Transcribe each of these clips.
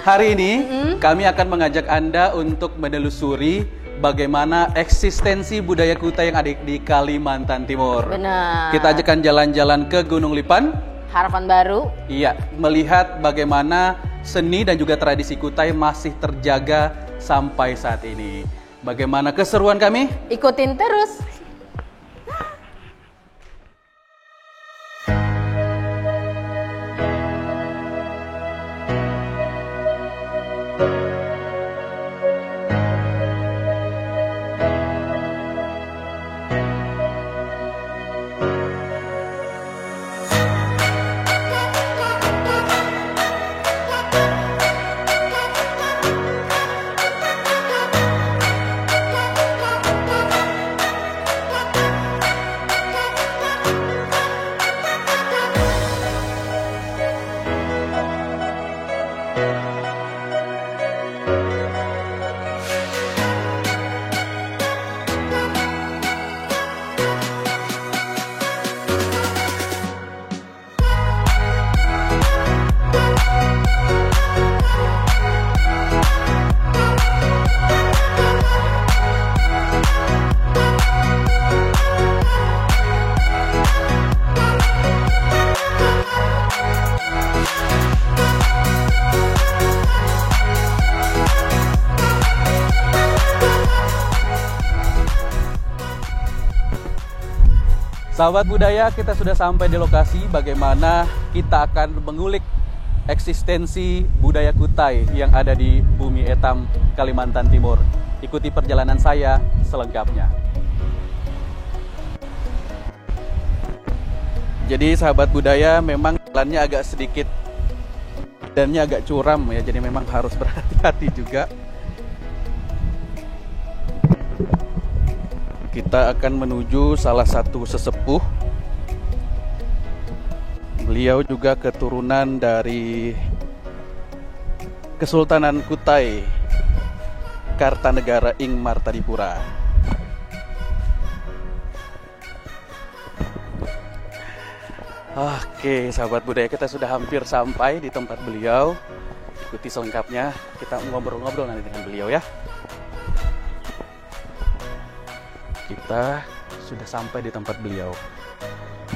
Hari ini kami akan mengajak Anda untuk menelusuri bagaimana eksistensi budaya Kutai yang ada di Kalimantan Timur. Benar. Kita ajakan jalan-jalan ke Gunung Lipan. Harapan baru. Iya, melihat bagaimana seni dan juga tradisi Kutai masih terjaga sampai saat ini. Bagaimana keseruan kami? Ikutin terus. Sahabat budaya, kita sudah sampai di lokasi bagaimana kita akan mengulik eksistensi budaya Kutai yang ada di Bumi Etam, Kalimantan Timur. Ikuti perjalanan saya selengkapnya. Jadi sahabat budaya, memang jalannya agak sedikit dannya agak curam ya, jadi memang harus berhati-hati juga. Kita akan menuju salah satu sesepuh. Beliau juga keturunan dari Kesultanan Kutai Kartanegara ing Martadipura. Oke, sahabat budaya, kita sudah hampir sampai di tempat beliau. Ikuti selengkapnya, kita ngobrol-ngobrol nanti dengan beliau ya. Kita sudah sampai di tempat beliau.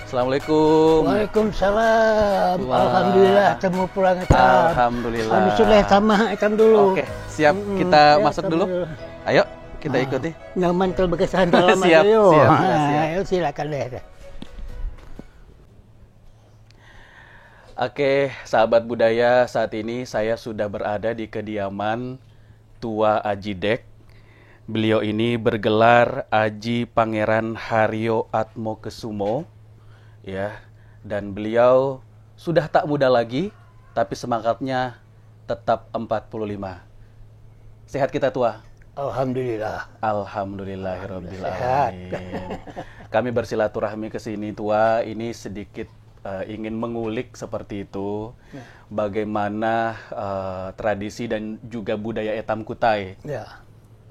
Assalamualaikum. Waalaikumsalam. Wah. Alhamdulillah temu pulang etam. Alhamdulillah. Kami sudah sama etam dulu. Oke, siap. Kita ya, masuk dulu. Ayo, kita ikuti. Nyaman terbekesan dalam Siap, ayo. siap, siap. Ayo silakan deh. Oke, sahabat budaya, saat ini saya sudah berada di kediaman Tua Aji Dek. Beliau ini bergelar Aji Pangeran Haryo Atmokesumo, ya, dan beliau sudah tak muda lagi, tapi semangatnya tetap 45. Sehat kita, Tua? Alhamdulillah. Alhamdulillahirabbil Sehat. alamin. Kami bersilaturahmi ke sini, Tua, ini sedikit ingin mengulik seperti itu, bagaimana tradisi dan juga budaya Etam Kutai. Ya.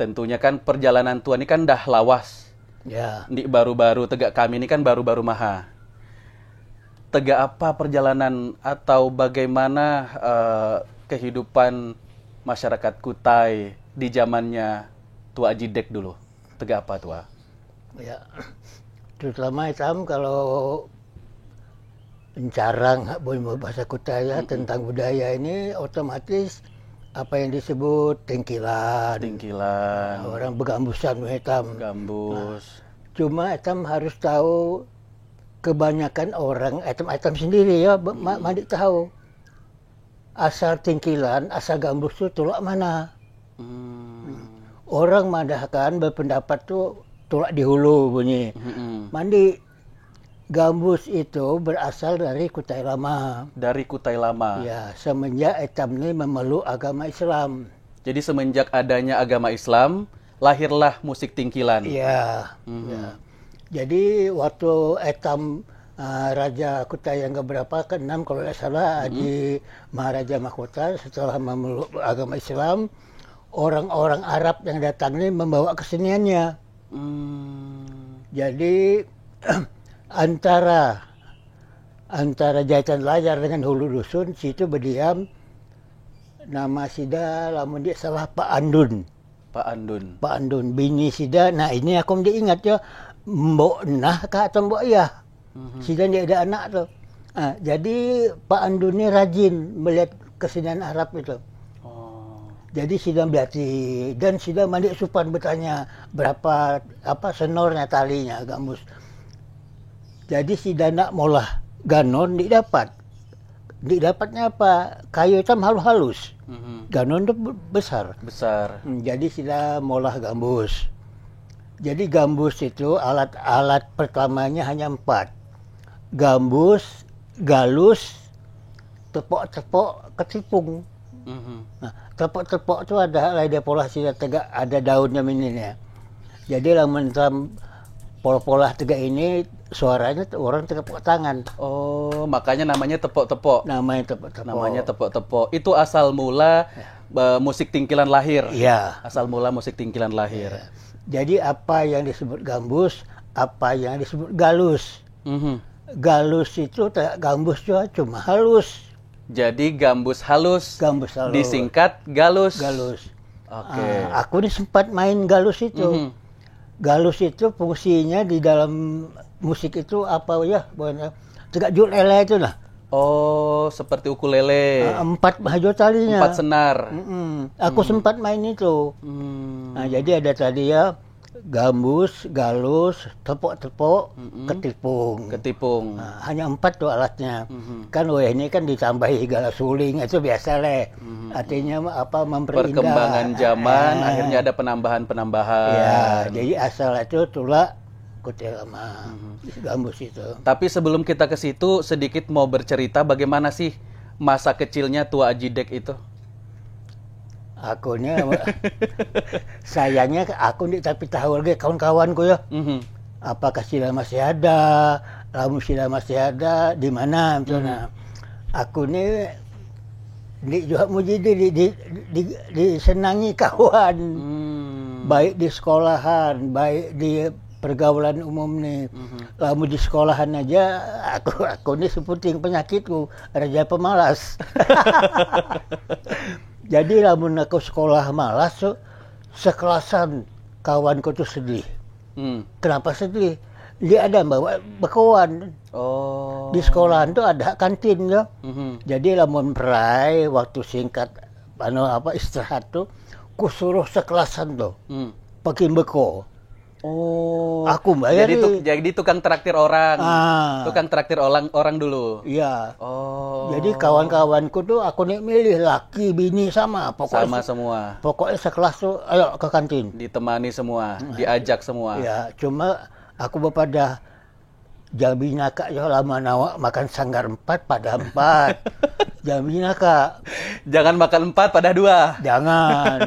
Tentunya kan perjalanan Tua ini kan dah lawas. Ya. Di baru-baru tegak kami ini kan baru-baru maha. Tegak apa perjalanan atau bagaimana kehidupan masyarakat Kutai di zamannya Tua Aji Dek dulu? Tegak apa, Tua? Ya. Terutama etam kalau pencarang bahasa Kutai ya, tentang budaya ini otomatis apa yang disebut tengkilan. Orang begambusan etam. Gambus. Cuma etam harus tahu, kebanyakan orang etam sendiri ya mandi tahu asal tengkilan, asal gambus itu tulak mana. Orang madahkan berpendapat tuh tulak di hulu bunyi. Mandi gambus itu berasal dari Kutai Lama. Dari Kutai Lama. Ya, semenjak etam ini memeluk agama Islam. Jadi semenjak adanya agama Islam, lahirlah musik tingkilan. Iya. Ya. Jadi waktu etam Raja Kutai yang keberapa, ke-6 kalau tidak salah, Haji Maharaja Mahkota, setelah memeluk agama Islam, orang-orang Arab yang datang ini membawa keseniannya. Jadi antara jahitan layar dengan hulu dusun, situ berdiam Nama sida lamun dia salah Pak Andun. Pak Andun. Pak Andun bini sida. Nah ini aku diingat ya, mbok nah kah atau mbok ya. Sida dia ada anak tuh. Jadi Pak Andun ini rajin melihat kesenian Arab itu. Jadi sida berarti dan sida mandi supan bertanya berapa senornya talinya gambus. Jadi sida nak molah ganon didapat. Didapatnya apa? Kayu hitam halus. Ganon itu besar. Jadi sida molah gambus. Jadi gambus itu alat-alat pertamanya hanya 4. Gambus, galus, tepok-tepok, ketipung. Nah, tepok-tepok itu ada dia pola sida tegak, ada daunnya ini ya. Jadi lamun pola-pola tegak ini suaranya orang tepuk tangan. Oh, makanya namanya tepok-tepok. Namanya tepok-tepok. Namanya tepok-tepok. Itu asal mula musik tingkilan lahir. Iya. Asal mula musik tingkilan lahir. Ya. Jadi apa yang disebut gambus, apa yang disebut galus. Galus itu gambus juga cuma halus. Jadi gambus halus. Gambus halus. Disingkat galus. Galus. Oke. Aku ini sempat main galus itu. Galus itu fungsinya di dalam musik itu apa ya? Tegak jul lele itu lah. Oh, seperti ukulele. 4 bajo talinya. 4 senar. Aku sempat main itu. Nah, jadi ada tadi ya gambus, galus, tepok-tepok, ketipung. Nah, hanya 4 tuh alatnya. Kan ini kan ditambahi galas suling itu biasa leh. Artinya memperindah. Perkembangan zaman akhirnya ada penambahan-penambahan. Ya, jadi asal itu tulak kutil sama gambus itu. Tapi sebelum kita ke situ sedikit mau bercerita bagaimana sih masa kecilnya Tua Ajidek itu? Akunya sayangnya aku tapi tahu lagi kawan-kawanku ya. Apakah sila masih ada? Lamun sila masih ada di mana misalnya. Aku ini juga muji disenangi kawan. Baik di sekolahan, baik di pergaulan umum nih. Lamun di sekolahan aja aku ini seputing penyakitku, raja pemalas. Jadi lamun aku sekolah malas sekelasan kawanku tuh sedih. Kenapa sedih? Dia ada bawa bekawan. Di sekolahan tuh ada kantin ya. Jadi lamun perai waktu singkat istirahat tuh kusuruh sekelasan tuh. Pakai beko. Aku bayar. Jadi tukang traktir orang. Tukang traktir orang dulu. Iya. Jadi kawan-kawanku tuh aku nih milih laki bini sama pokoknya. Sama semua. Pokoknya sekelas tuh ayo ke kantin. Ditemani semua, diajak semua. Ya, cuma aku dah Jamina kak ya lama nawa makan sanggar 4 pada 4. Jamina kak. Jangan makan 4 pada 2. Jangan.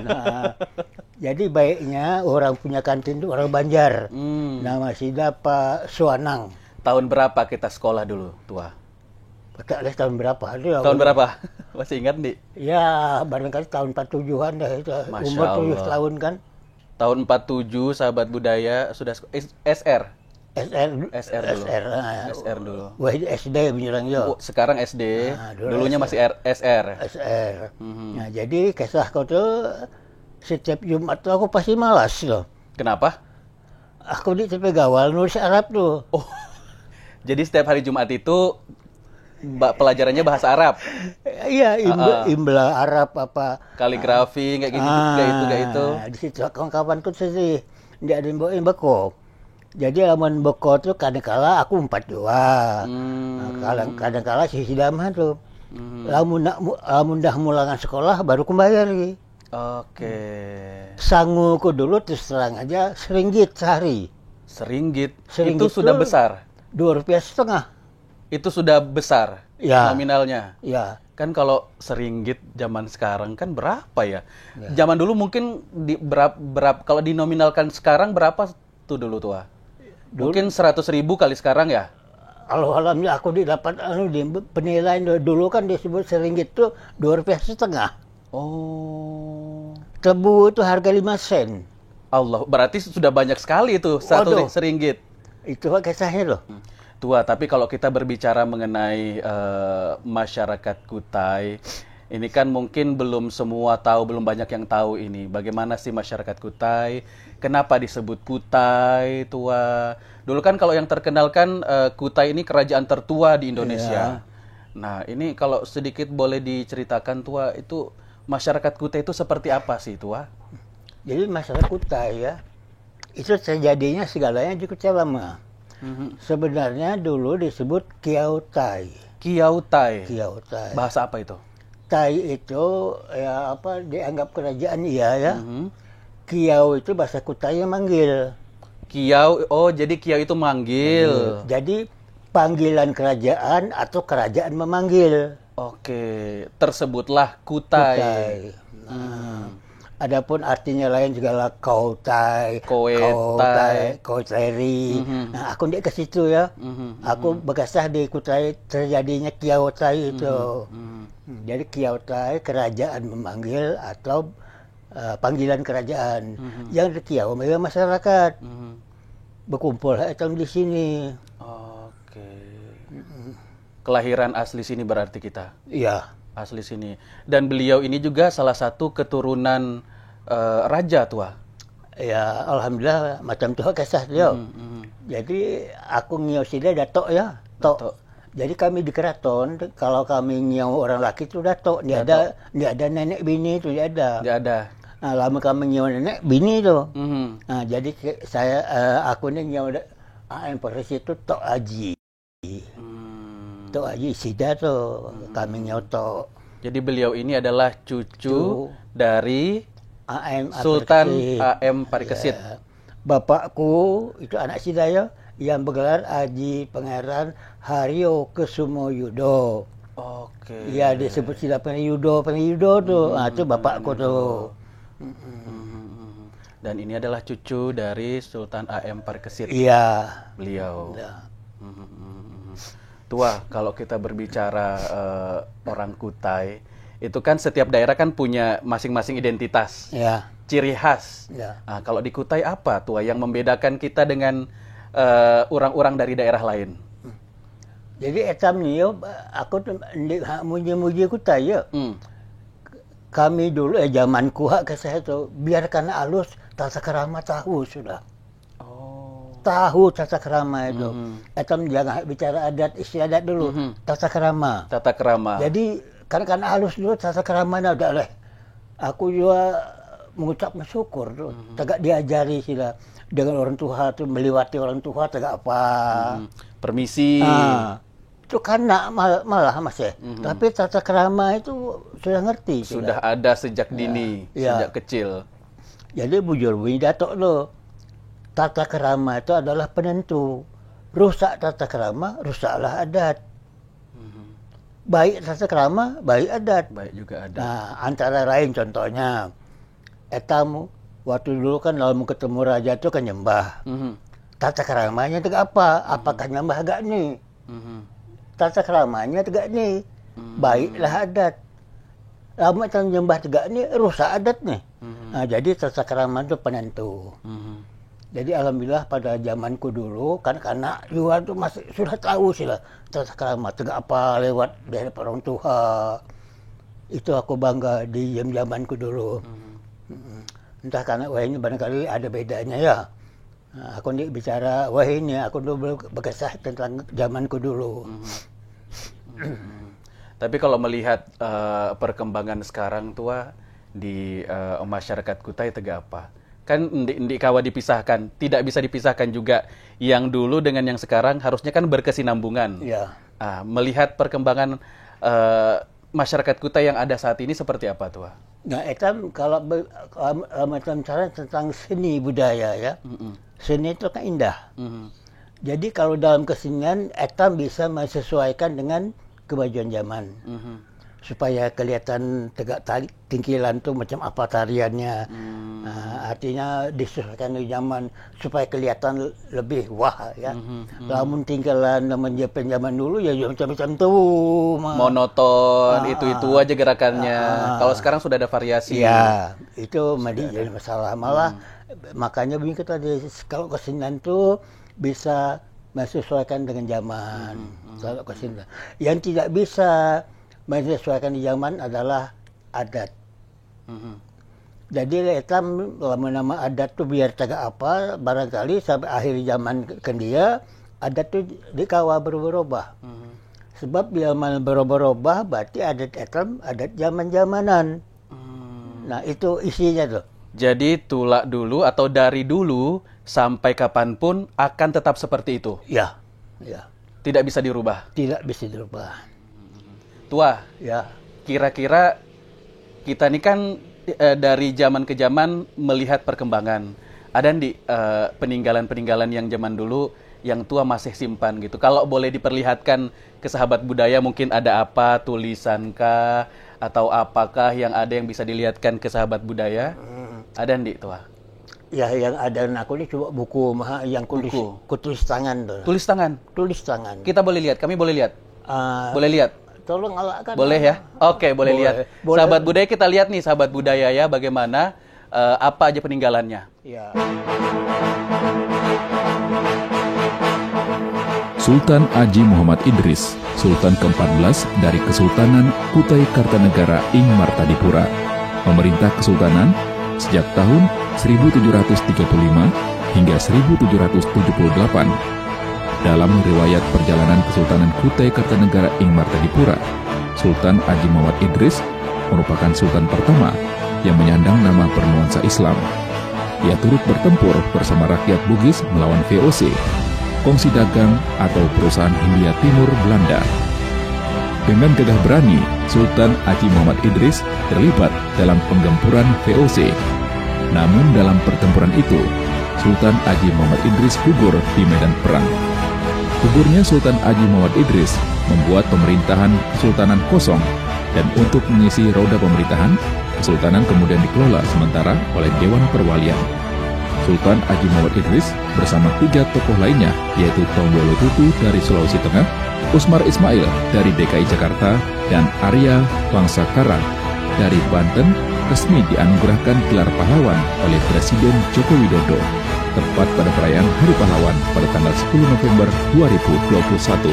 Jadi baiknya orang punya kantin itu orang Banjar. Nama sida Pak Suanang. Tahun berapa kita sekolah dulu, Tua? Tak lihat tahun berapa. Tahun berapa? Masih ingat, Di? Ya, barangkali tahun 47-an dah itu. Masya Umur 7 Allah. tahun kan. Tahun 47, sahabat budaya, sudah SR? SR dulu. SR dulu. Wah, itu SD bilang yo. Sekarang SD, dulunya SR. masih SR. SR. Nah, jadi kisah kau tuh setiap Jumat tuh aku pasti malas loh. Kenapa? Aku di TV Gawal nulis Arab tuh. Jadi setiap hari Jumat itu pelajarannya bahasa Arab? Iya, imbla Arab apa. Kaligrafi, kayak gitu. Di situ kawan-kawan tuh sih, dia ada yang bawain beko. Jadi lamun beko tuh kadang-kala aku 42. Kadang-kala si Sidamah tuh. Lamun dah mulangan sekolah baru kembali lagi. Oke. Sanguku dulu terus terang aja RM1 sehari. Seringgit? Seringgit Itu sudah tuh besar? Rp2,50. Itu sudah besar Ya. nominalnya? Ya. Kan kalau seringgit zaman sekarang kan berapa ya? Zaman dulu mungkin berapa kalau dinominalkan sekarang berapa tuh dulu Tua? Mungkin 100.000 kali sekarang ya? Alhamdulillah aku didapat di penilaian dulu kan disebut RM1 tuh Rp2,50. Tebu itu harga 5 sen. Allah, berarti sudah banyak sekali itu seringgit. Itu kisahnya loh. Tua, tapi kalau kita berbicara mengenai masyarakat Kutai, Ini kan mungkin belum semua tahu, belum banyak yang tahu ini. Bagaimana sih masyarakat Kutai? Kenapa disebut Kutai, Tua? Dulu kan kalau yang terkenal kan Kutai ini kerajaan tertua di Indonesia. Nah, ini kalau sedikit boleh diceritakan, Tua, itu masyarakat Kutai itu seperti apa sih, Tua? Jadi masyarakat Kutai ya, itu terjadinya segalanya di Kutai Lama. Sebenarnya dulu disebut Kiautai. Kiautai. Kiautai. Bahasa apa itu? Tai itu ya apa dianggap kerajaan ya. Kiau itu bahasa Kutai yang manggil. Kiau, oh jadi Kiau itu manggil. Jadi panggilan kerajaan atau kerajaan memanggil. Oke, tersebutlah Kutai. Kutai. Nah, adapun artinya lain juga lah Kautai, Koetai, Kauteri. Nah, aku ke situ ya. Aku berkasah di Kutai terjadinya Kiautai itu. Jadi Kiautai kerajaan memanggil atau panggilan kerajaan. Yang di Kiau memang masyarakat. Berkumpul di sini. Oke. Kelahiran asli sini berarti kita. Iya. Asli sini. Dan beliau ini juga salah satu keturunan raja, Tua. Ya, alhamdulillah macam tu kisah dia. Jadi aku ngiau sida datok ya, tok. Jadi kami di keraton kalau kami ngiau orang laki tu datok, dia ada nenek bini tu dia ada. Dia ada. Nah, lama kami ngiau nenek bini tu. Nah, jadi aku ni ngiau AM Polres itu tok Haji. Tok Haji Sida tu kami ngiau tok. Jadi beliau ini adalah cucu dari AM Sultan AM Parikesit. Ya. Bapakku itu anak Sidaya yang bergelar Haji Pangeran Haryo Kusumoyudo. Oke. Ya disebut sila Penayudo tu. Itu bapakku tu. Dan ini adalah cucu dari Sultan AM Parikesit. Iya. Beliau. Tua, kalau kita berbicara orang Kutai, itu kan setiap daerah kan punya masing-masing identitas, Ya. ciri khas. Ya. Nah, kalau di Kutai apa, Tua, yang membedakan kita dengan orang-orang dari daerah lain? Jadi etam ni yo aku muji-muji Kutai ya. Kami dulu zamanku hak ke saya tu biarkan halus tata kerama tahu sudah. Tahu tata kerama itu. Etam jangan bicara adat istiadat dulu. Tata kerama. Tata kerama. Jadi karena halus dulu tata kerama udah leh. Aku juga mengucap syukur tuh. Tegak diajari sila dengan orang tua tu melewati orang tua tegak apa. Permisi. Itu kanak malah masih. Tapi tata kerama itu sudah ngerti. Sudah ada sejak dini, sejak kecil. Jadi bujur bunyi datuk lo. Tata kerama itu adalah penentu. Rusak tata kerama, rusaklah adat. Baik tata kerama, baik adat. Baik juga adat. Nah, antara lain contohnya, etamu waktu dulu kan kalau mau ketemu raja itu kan nyembah. Tata keramanya tegak apa? Apakah nyembah agak nih? Tata keramanya tegak nih. Baiklah adat. Lama kita nyembah tegak nih, rusak adat nih. Nah, jadi tata kerama itu penentu. Jadi alhamdulillah pada zamanku dulu kan kanak juga tuh masih sudah tahu sih lah tata kerama tegak apa lewat dari orang tua. Itu aku bangga di zamanku dulu. Entah karena wah ini barangkali ada bedanya ya. Nah, aku ni bicara wah ini aku dulu berkisah tentang zamanku dulu. Tapi kalau melihat perkembangan sekarang, Tua, di masyarakat Kutai tegak apa? Kan ndik kawa dipisahkan, tidak bisa dipisahkan juga yang dulu dengan yang sekarang harusnya kan berkesinambungan. Ya. Melihat perkembangan masyarakat Kutai yang ada saat ini seperti apa, Tua? Nah, etam kalau macam cara tentang seni budaya ya. Seni itu kan indah. Jadi kalau dalam kesenian etam bisa menyesuaikan dengan kemajuan zaman. Supaya kelihatan tegak tingkilan tuh macam apa tariannya. Artinya disesuaikan dengan zaman supaya kelihatan lebih wah ya. Lamun tinggalan zaman dulu ya macam-macam tuh. Monoton, itu aja gerakannya. Kalau sekarang sudah ada variasi. Ya, itu jadi masalah. Malah makanya begini tadi kalau kesenian tuh bisa menyesuaikan dengan zaman. Kalau kesenian yang tidak bisa menyesuaikan di zaman adalah adat. Jadi etam nama adat tuh biar tagak apa barangkali sampai akhir zaman kendia adat tuh dikawa berubah. Sebab bila mana berubah berarti adat etam adat zaman-zamanan. Nah itu isinya tuh. Jadi tulak dulu atau dari dulu sampai kapanpun akan tetap seperti itu. Ya. Tidak bisa dirubah. Tidak bisa dirubah. Tua, Ya. kira-kira kita ini kan dari zaman ke zaman melihat perkembangan. Ada di peninggalan-peninggalan yang zaman dulu yang tua masih simpan gitu. Kalau boleh diperlihatkan ke sahabat budaya mungkin ada apa, tulisankah atau apakah yang ada yang bisa dilihatkan ke sahabat budaya? Ada di tua? Ya yang ada aku ini coba buku yang kutulis tangan tuh. Tulis tangan. Tulis tangan. Kita boleh lihat, kami boleh lihat. Boleh lihat. Tolong alakkan. Boleh ya? Oke, boleh lihat. Boleh. Sahabat budaya kita lihat nih sahabat budaya ya bagaimana apa aja peninggalannya. Ya. Sultan Aji Muhammad Idris, Sultan ke-14 dari Kesultanan Kutai Kartanegara Ing Martadipura, memerintah kesultanan sejak tahun 1735 hingga 1778. Dalam riwayat perjalanan Kesultanan Kutai Kartanegara Ing Martadipura, Sultan Aji Muhammad Idris merupakan sultan pertama yang menyandang nama bernuansa Islam. Ia turut bertempur bersama rakyat Bugis melawan VOC, kongsi dagang atau perusahaan Hindia Timur Belanda. Dengan gagah berani, Sultan Aji Muhammad Idris terlibat dalam penggempuran VOC. Namun dalam pertempuran itu, Sultan Aji Muhammad Idris gugur di medan perang. Gugurnya Sultan Aji Muhammad Idris membuat pemerintahan kesultanan kosong, dan untuk mengisi roda pemerintahan, kesultanan kemudian dikelola sementara oleh Dewan Perwalian. Sultan Aji Muhammad Idris bersama 3 tokoh lainnya, yaitu Tonggolo Tutu dari Sulawesi Tengah, Usmar Ismail dari DKI Jakarta, dan Arya Wangsakara dari Banten, resmi dianugerahkan gelar pahlawan oleh Presiden Joko Widodo, tepat pada perayaan Hari Pahlawan pada tanggal 10 November 2021.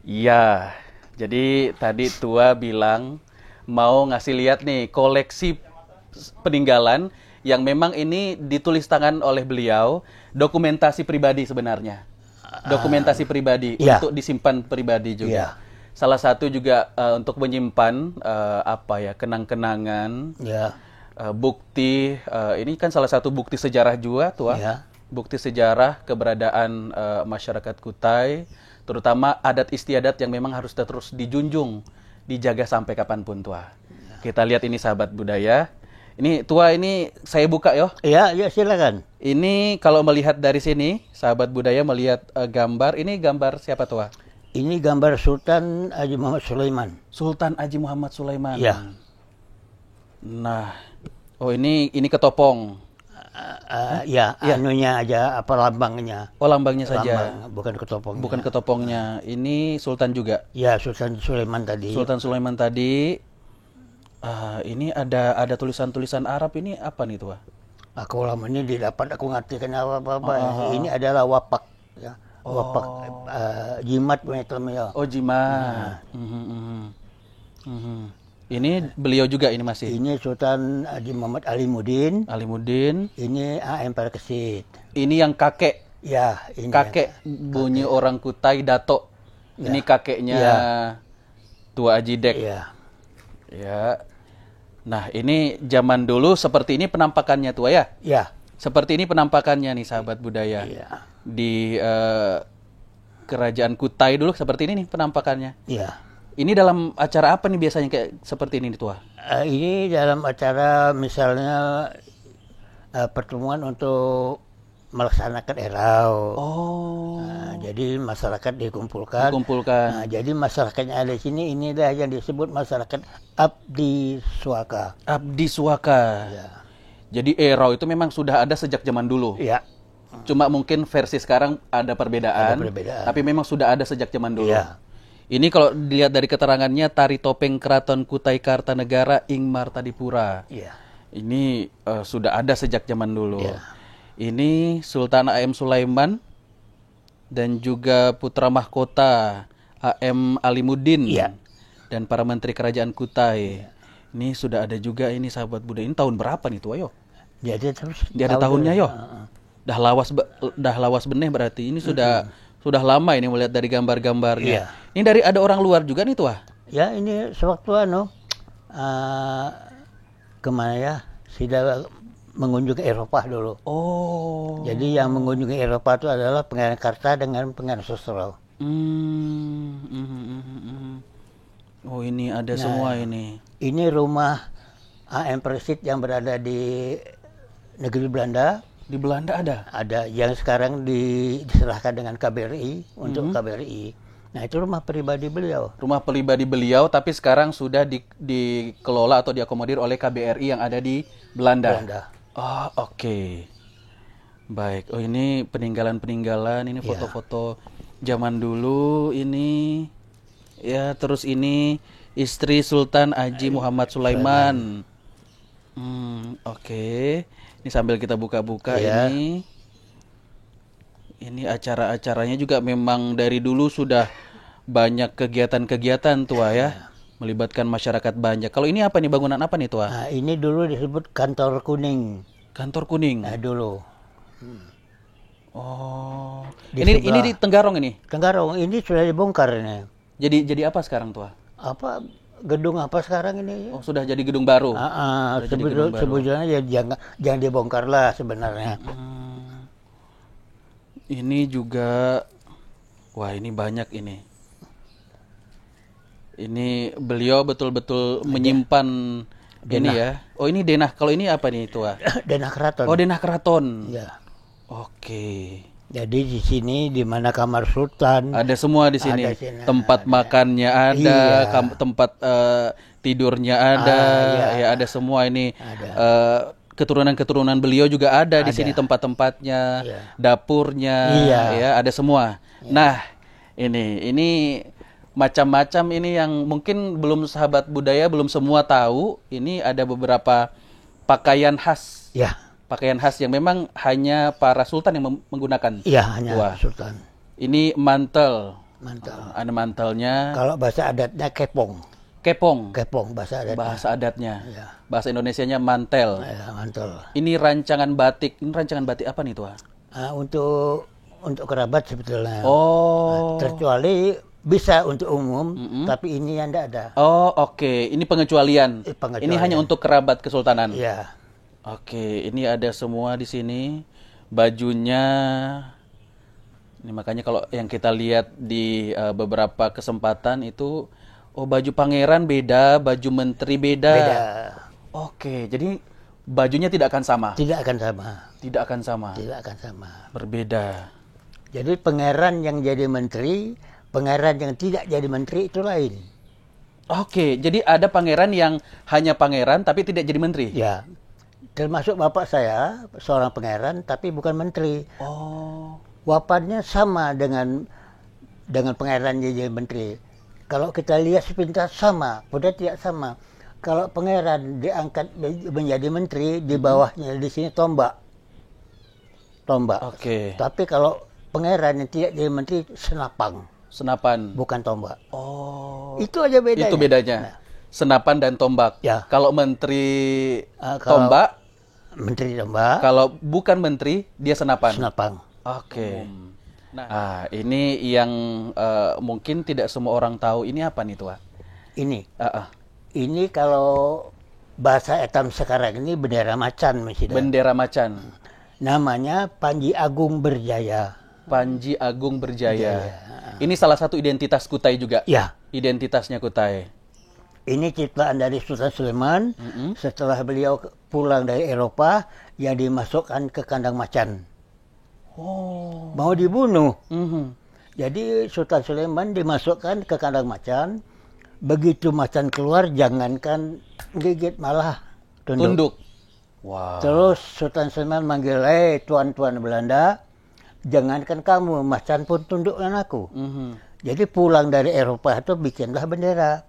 Ya, jadi tadi tua bilang mau ngasih lihat nih koleksi peninggalan yang memang ini ditulis tangan oleh beliau, dokumentasi pribadi sebenarnya. Dokumentasi pribadi untuk disimpan pribadi juga. Salah satu juga untuk menyimpan kenang-kenangan, bukti. Ini kan salah satu bukti sejarah juga, tua. Bukti sejarah keberadaan masyarakat Kutai, terutama adat istiadat yang memang harus terus dijunjung, dijaga sampai kapanpun, tua. Kita lihat ini sahabat budaya. Ini tua, ini saya buka yo. Iya, silakan. Ini kalau melihat dari sini, sahabat budaya melihat gambar. Ini gambar siapa, tua? Ini gambar Sultan Aji Muhammad Sulaiman. Sultan Aji Muhammad Sulaiman. Iya. Nah, oh ini ketopong. Anunya aja apa lambangnya. Oh, lambangnya saja. Bukan ketopongnya. Bukan ketopongnya. Ini Sultan juga. Ya, Sultan Sulaiman tadi. Sultan Sulaiman tadi. Ini ada tulisan-tulisan Arab, ini apa nih, tua? Aku lama ini didapat aku ngerti kenapa apa. Ini adalah wapak, ya. Wapak jimat namanya. Oh, jimat. Ini beliau juga ini masih. Ini Sultan Haji Muhammad Alimuddin. Ini AM Parkesit. Ini yang kakek. Ya, ini kakek bunyi orang Kutai Dato. Ya. Ini kakeknya Tua Aji Dek. Ya. Nah, ini zaman dulu seperti ini penampakannya, tua ya? Ya. Seperti ini penampakannya nih sahabat budaya. Ya. Di kerajaan Kutai dulu seperti ini nih penampakannya. Iya. Ini dalam acara apa nih biasanya kayak seperti ini, tua? Ini dalam acara misalnya pertemuan untuk melaksanakan erau. Jadi masyarakat dikumpulkan. Nah, jadi masyarakatnya ada di sini, inilah yang disebut masyarakat Abdi Suaka. Abdi Suaka. Ya. Jadi erau itu memang sudah ada sejak zaman dulu. Ya. Cuma mungkin versi sekarang ada perbedaan. Tapi memang sudah ada sejak zaman dulu. Ya. Ini kalau dilihat dari keterangannya, tari topeng Keraton Kutai Kartanegara Ing Martadipura. Ya. Ini sudah ada sejak zaman dulu. Ya. Ini Sultan A.M. Sulaiman dan juga putra mahkota A.M. Alimuddin dan para menteri kerajaan Kutai. Ini sudah ada juga ini sahabat budaya. Ini tahun berapa nih tua yo? Jadi terus Dia ada tahunnya yo. Dah lawas benih berarti. Ini sudah lama ini melihat dari gambar-gambarnya. Iya. Ini dari ada orang luar juga nih tua. Ya ini sewaktu kemana ya? Sudah mengunjungi Eropa dulu. Oh. Jadi yang mengunjungi Eropa itu adalah Pangeran Karta dengan Pangeran Susilo. Oh ini ada semua ini. Ini rumah A.M. Presid yang berada di negeri Belanda. Di Belanda ada? Ada yang sekarang diserahkan dengan KBRI untuk KBRI. Nah itu rumah pribadi beliau. Rumah pribadi beliau tapi sekarang sudah dikelola atau diakomodir oleh KBRI yang ada di Belanda. Oh oke. Baik. Oh ini peninggalan-peninggalan, ini foto-foto zaman dulu ini. Ya terus ini istri Sultan Haji Muhammad Sulaiman. Oke. Ini sambil kita buka-buka ini. Ini acara-acaranya juga memang dari dulu sudah banyak kegiatan-kegiatan tua ya. Melibatkan masyarakat banyak. Kalau ini apa nih, bangunan apa nih tua? Nah ini dulu disebut Kantor Kuning. Kantor Kuning? Nah dulu. Oh. Ini di Tenggarong ini? Tenggarong, ini sudah dibongkar ini. Jadi apa sekarang tua? Apa gedung apa sekarang ini? Oh sudah jadi gedung baru? Sebetulnya ya jangan dibongkar lah sebenarnya. Ini juga, wah ini banyak ini. Ini beliau betul-betul menyimpan ini ya. Oh ini denah. Kalau ini apa nih tua? Denah Keraton. Oh denah keraton. Ya. Oke. Jadi di sini di mana kamar sultan. Ada semua di sini. Tempat makannya ada, tempat tidurnya ada, ya ada semua ini. Keturunan-keturunan beliau juga ada di sini tempat-tempatnya, dapurnya, ya ada semua. Nah, ini macam-macam ini yang mungkin belum sahabat budaya belum semua tahu. Ini ada beberapa pakaian khas. Ya. Pakaian khas yang memang hanya para sultan yang menggunakan. Iya, hanya sultan. Ini mantel. Ada mantelnya. Kalau bahasa adatnya kepong. Kepong bahasa adatnya. Bahasa adatnya. Ya. Bahasa Indonesianya mantel. Ya, mantel. Ini rancangan batik. Ini rancangan batik apa nih tua? Untuk kerabat sebetulnya. Oh. Terkecuali bisa untuk umum, tapi ini yang tidak ada. Oh oke. Ini pengecualian. Ini hanya untuk kerabat kesultanan. Iya. Oke, ini ada semua di sini. Bajunya. Ini makanya kalau yang kita lihat di beberapa kesempatan itu, oh baju pangeran beda, baju menteri beda. Oke, jadi bajunya tidak akan sama. Tidak akan sama. Tidak akan sama. Tidak akan sama. Berbeda. Jadi pangeran yang jadi menteri, pangeran yang tidak jadi menteri itu lain. Oke, jadi ada pangeran yang hanya pangeran tapi tidak jadi menteri. Ya. Termasuk bapak saya, seorang pangeran, tapi bukan menteri. Oh. Wafatnya sama dengan pangeran jadi menteri. Kalau kita lihat sepintas sama, padahal tidak sama. Kalau pangeran diangkat menjadi menteri, di bawahnya di sini tombak. Oke. Tapi kalau pangeran yang tidak jadi menteri, senapan. Bukan tombak. Oh. Itu aja bedanya. Itu bedanya. Nah. Senapan dan tombak. Ya. Kalau menteri tombak. Menteri tombak. Kalau bukan menteri, dia senapan. Oke. Nah, ini yang mungkin tidak semua orang tahu. Ini apa nih tua? Ini. Ini kalau bahasa etam sekarang ini bendera macan masih. Bendera macan. Namanya Panji Agung Berjaya. Panji Agung Berjaya. Ini salah satu identitas Kutai juga. Ya. Identitasnya Kutai. Ini ciptaan dari Sultan Sulaiman setelah beliau pulang dari Eropa yang dimasukkan ke kandang macan. Oh. Mau dibunuh. Jadi Sultan Sulaiman dimasukkan ke kandang macan. Begitu macan keluar, jangankan gigit malah tunduk. Wow. Terus Sultan Sulaiman manggil, tuan-tuan Belanda, jangankan kamu, macan pun tundukkan aku. Jadi pulang dari Eropa itu bikinlah bendera.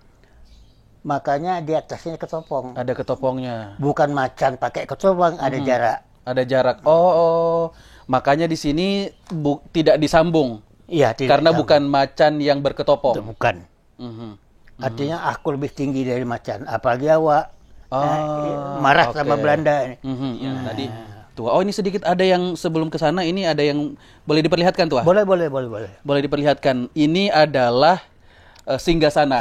Makanya di atasnya ketopong. Ada ketopongnya. Bukan macan pakai ketopong, ada jarak. Ada jarak. Oh, makanya di sini tidak disambung. Iya, Karena bukan macan yang berketopo. Itu bukan. Mhm. Artinya aku lebih tinggi dari macan. Apalagi awak marah sama oke. Belanda. Tadi tua. Oh, ini sedikit ada yang sebelum ke sana ini ada yang boleh diperlihatkan tua. Boleh. Boleh diperlihatkan. Ini adalah singgasana.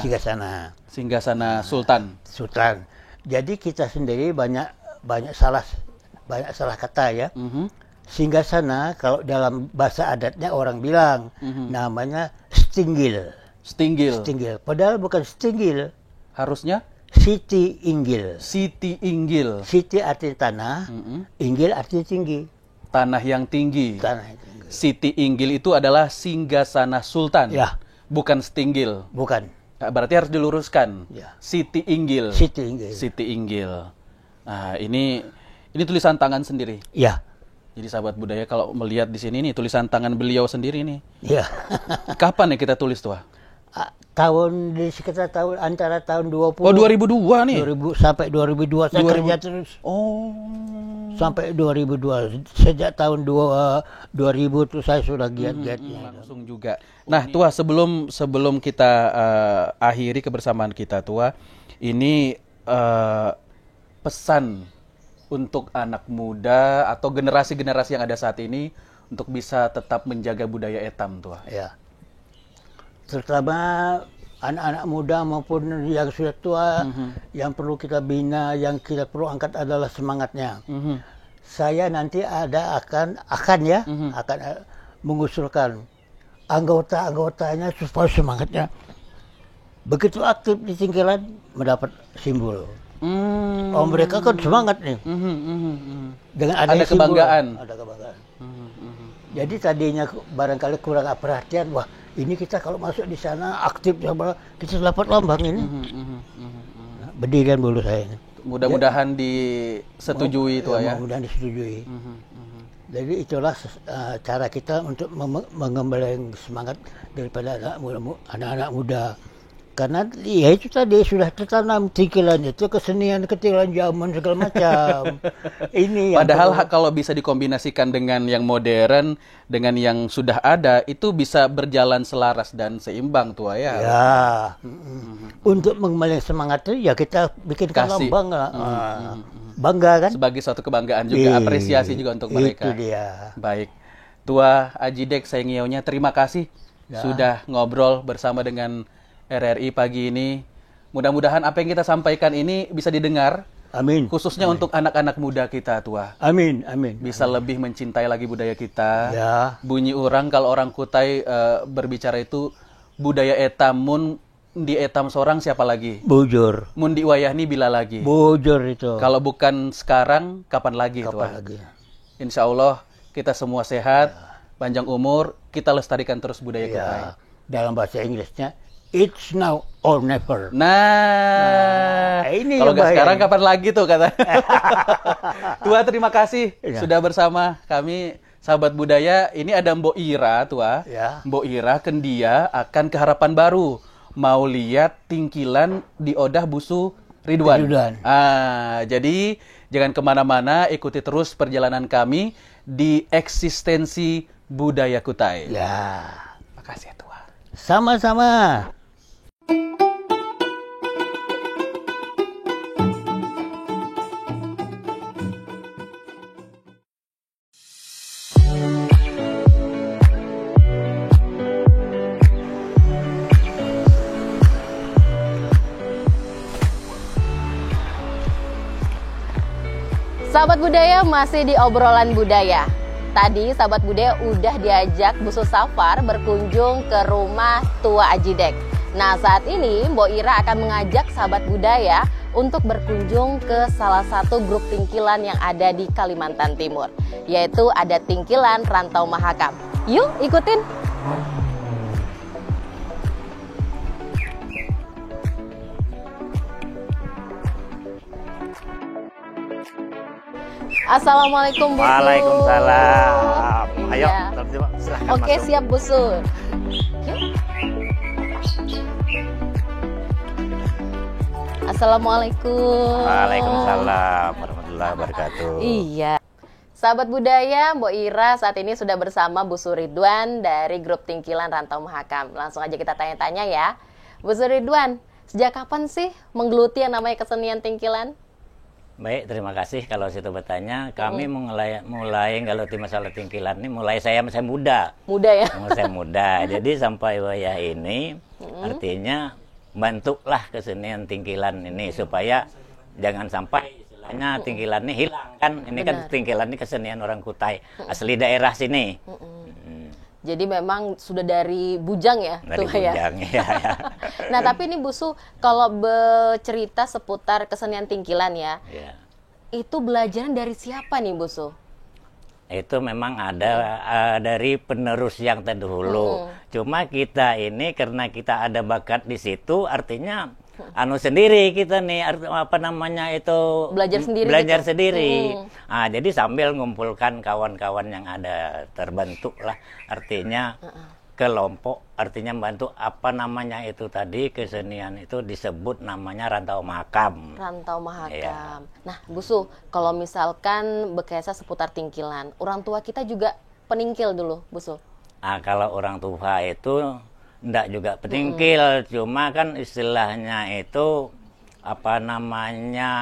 Singgasana Sultan. Sultan. Jadi kita sendiri banyak salah kata ya. Singgasana kalau dalam bahasa adatnya orang bilang namanya stinggil. Stinggil. Padahal bukan stinggil. Harusnya Siti Inggil. Siti Inggil. Siti artinya tanah, Inggil artinya tinggi. Tanah yang tinggi. Tanah yang tinggi. Siti Inggil itu adalah singgasana Sultan. Ya. Bukan stinggil. Bukan. Berarti harus diluruskan. Ya. Siti Inggil. Siti Inggil. Siti Inggil. Nah, ini tulisan tangan sendiri. Ya. Jadi sahabat budaya kalau melihat di sini nih tulisan tangan beliau sendiri nih. Ya. Kapan ya kita tulis tuh? Di sekitar antara tahun 20. Oh, 2002 nih. 2000 sampai 2002 saya kerja terus. Oh. Sampai 2002. Sejak tahun 2000 tuh saya sudah giat-giatnya. Langsung juga. Nah, Tua, sebelum kita akhiri kebersamaan kita, Tua, ini pesan untuk anak muda atau generasi-generasi yang ada saat ini untuk bisa tetap menjaga budaya etam, Tua. Ya. Terutama anak-anak muda maupun yang sudah tua, yang perlu kita bina, yang kita perlu angkat adalah semangatnya. Saya nanti akan mengusulkan anggota-anggotanya supaya semangatnya begitu aktif di Tingkilan mendapat simbol. Oh, mereka kan semangat nih. Dengan ada simbol, kebanggaan. ada kebanggaan. Jadi tadinya barangkali kurang perhatian, wah ini kita kalau masuk di sana aktif, kita dapat lambang ini. Berdirian dulu saya ini. Mudah-mudahan disetujui, Tua ya. Mudah-mudahan disetujui. Jadi itulah cara kita untuk mengembalikan semangat daripada anak-anak muda. Karena ya itu tadi sudah tertanam Tingkilan itu kesenian ketinggalan zaman segala macam. Ini yang padahal kalau bisa dikombinasikan dengan yang modern, dengan yang sudah ada, itu bisa berjalan selaras dan seimbang, Tua ya. Ya. Untuk mengembalikan semangat itu ya kita bikinkan lambang lah. Bangga kan? Sebagai suatu kebanggaan juga, apresiasi juga untuk mereka. Itu dia. Baik. Tua Ajidek Saengionya, terima kasih sudah ngobrol bersama dengan RRI pagi ini. Mudah-mudahan apa yang kita sampaikan ini bisa didengar. Amin. Khususnya untuk anak-anak muda kita, Tua. Amin. Bisa lebih mencintai lagi budaya kita. Ya. Bunyi orang kalau orang Kutai berbicara itu budaya etam, mun di etam seorang siapa lagi? Bujur. Mun di wayahni bila lagi? Bujur itu. Kalau bukan sekarang, kapan lagi, Tua? Insya Allah kita semua sehat, panjang umur, kita lestarikan terus budaya Kutai. Dalam bahasa Inggrisnya, it's now or never. Nah, ini kalau nggak bahaya. sekarang kapan lagi tuh kata. Tua, terima kasih sudah bersama kami sahabat budaya. Ini ada Mbok Ira, Tua. Mbok Ira Kendia akan ke Harapan Baru. Mau lihat Tingkilan di Odah Busu Ridwan. Jadi jangan kemana-mana, ikuti terus perjalanan kami di Eksistensi Budaya Kutai. Ya. Makasih ya, Tua. Sama-sama. Sahabat budaya masih di obrolan budaya. Tadi sahabat budaya udah diajak Busu Safar berkunjung ke rumah Tua Ajidek. Nah saat ini Mbok Ira akan mengajak sahabat budaya untuk berkunjung ke salah satu grup Tingkilan yang ada di Kalimantan Timur, yaitu ada Tingkilan Rantau Mahakam. Yuk ikutin. Assalamualaikum Busu. Waalaikumsalam. Ayo, silahkan Oke, masuk. siap Busu. Assalamualaikum. Waalaikumsalam warahmatullahi wabarakatuh. Iya. Sahabat budaya, Mbok Ira saat ini sudah bersama Bu Suridwan dari grup Tingkilan Rantau Mahakam. Langsung aja kita tanya-tanya ya. Bu Suridwan, sejak kapan sih menggeluti yang namanya kesenian tingkilan? Baik, terima kasih kalau situ bertanya. Kami mulai geluti masalah tingkilan ini mulai saya masih muda. Muda ya? Saya muda. Jadi sampai wayah ini artinya bantulah kesenian tingkilan ini supaya jangan sampai istilahnya tingkilan ini hilang kan. Ini kan tingkilan ini kesenian orang Kutai asli daerah sini. Jadi memang sudah dari bujang ya, Dari tuh ya. bujang, ya. Nah, tapi ini Bu Su, kalau bercerita seputar kesenian tingkilan ya, itu belajaran dari siapa nih Bu Su? Itu memang ada dari penerus yang terdahulu. Cuma kita ini karena kita ada bakat di situ, artinya sendiri kita nih, apa namanya itu belajar sendiri. Nah, jadi sambil ngumpulkan kawan-kawan yang ada terbentuk lah, artinya kelompok, artinya bantu apa namanya itu tadi kesenian itu disebut namanya Rantau Mahakam. Rantau Mahakam. Ya. Nah, Bu Su, kalau misalkan berkisah seputar tingkilan, orang tua kita juga peningkil dulu, Bu Su. Nah, kalau orang tua itu enggak juga peningkil, cuma kan istilahnya itu apa namanya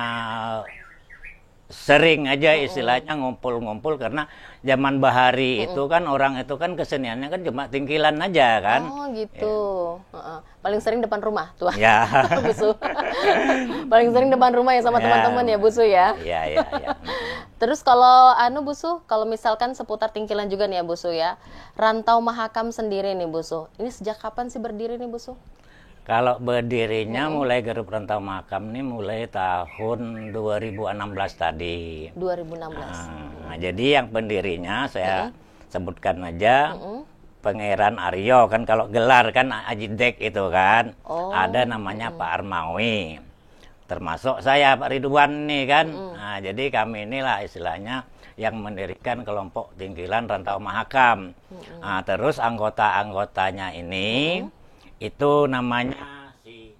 sering aja istilahnya ngumpul-ngumpul karena zaman bahari itu kan orang itu kan keseniannya kan cuma tingkilan aja kan. Oh gitu. Ya. Paling sering depan rumah tuh. Ya. Bu Su. Paling sering depan rumah ya sama teman-teman ya Bu Su ya. Iya. Terus kalau Bu Su, kalau misalkan seputar tingkilan juga nih ya Bu Su ya. Rantau Mahakam sendiri nih Bu Su. Ini sejak kapan sih berdiri nih Bu Su? Kalau berdirinya mulai grup Rantau Mahakam nih mulai tahun 2016 tadi. 2016. Nah, jadi yang pendirinya saya sebutkan aja Pangeran Aryo kan, kalau gelar kan Ajidek itu kan. Ada namanya Pak Armawi. Termasuk saya Pak Ridwan nih kan. Nah, jadi kami inilah istilahnya yang mendirikan kelompok Tingkilan Rantau Mahakam. Nah, terus anggota-anggotanya ini itu namanya si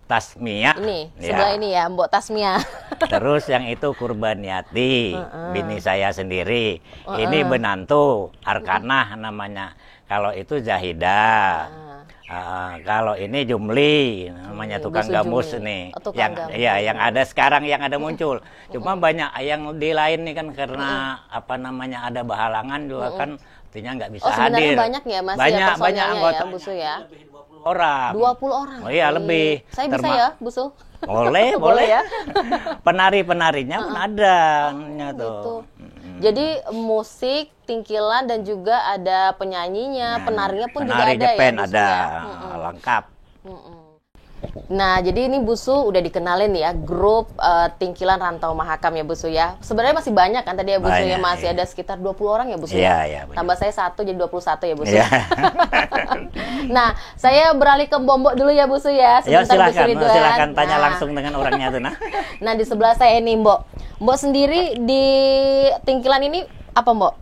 Tasmia. Ini sebelah ini ya, Mbok Tasmia. Terus yang itu Kurbaniati, bini saya sendiri. Ini Benantu, Arkanah namanya. Kalau itu Zahida. Kalau ini Jumli, namanya tukang gamus nih. Yang ada sekarang yang ada muncul. Cuma banyak yang di lain nih kan karena apa namanya ada berhalangan juga kan artinya nggak bisa hadir. Banyak ya Mas banyak anggota ya, Bu Su ya. 20 orang. 20 orang. Oh iya, lebih. Saya bisa ya, Bu Su? Boleh ya. Penari-penarinya pun ada tuh. Gitu. Jadi musik, tingkilan dan juga ada penyanyinya, penarinya pun juga ada ya, Bu Su, ada ya? lengkap. Nah, jadi ini Bu Su udah dikenalin ya grup Tingkilan Rantau Mahakam ya Bu Su ya. Sebenarnya masih banyak kan tadi ya Bu Su ya, masih ada sekitar 20 orang ya Bu Su ya. Tambah saya 1 jadi 21 ya Bu Su. Nah, saya beralih ke Mbok dulu ya Bu Su ya. Silakan tanya langsung dengan orangnya tuh nah. Nah, di sebelah saya ini Mbok. Mbok sendiri di Tingkilan ini apa Mbok?